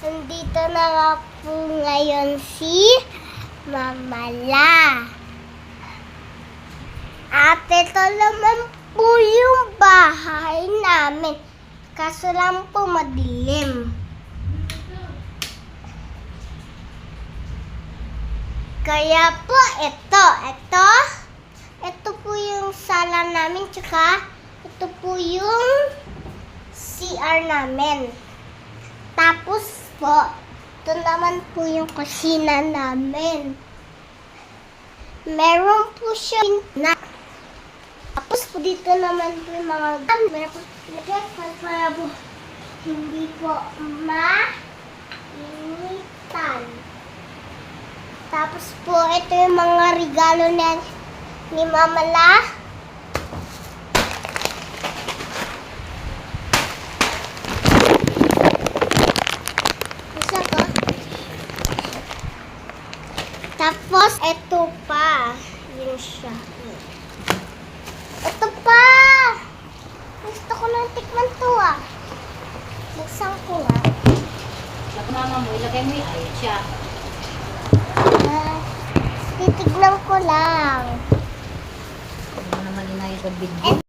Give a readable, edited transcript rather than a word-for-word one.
Nandito na nga po ngayon si Mamala. At ito naman po yung bahay namin. Kaso lang po madilim. Kaya po ito po yung sala namin, tsaka ito po yung CR namin. Tapos po, ito naman po yung kusina namin. Meron po siya na. Tapos po dito naman po yung mga meron po para po hindi po mainitan. Tapos po, ito yung mga regalo ni Mama La. Isa to. Tapos, ito pa. Yun siya. Ito pa! Gusto ko nang tikman to ah. Buksan ko nga. Sabi mama mo, ilagay mo yung ayun siya. Titignan ko lang. Hindi mo naman inayos ang video.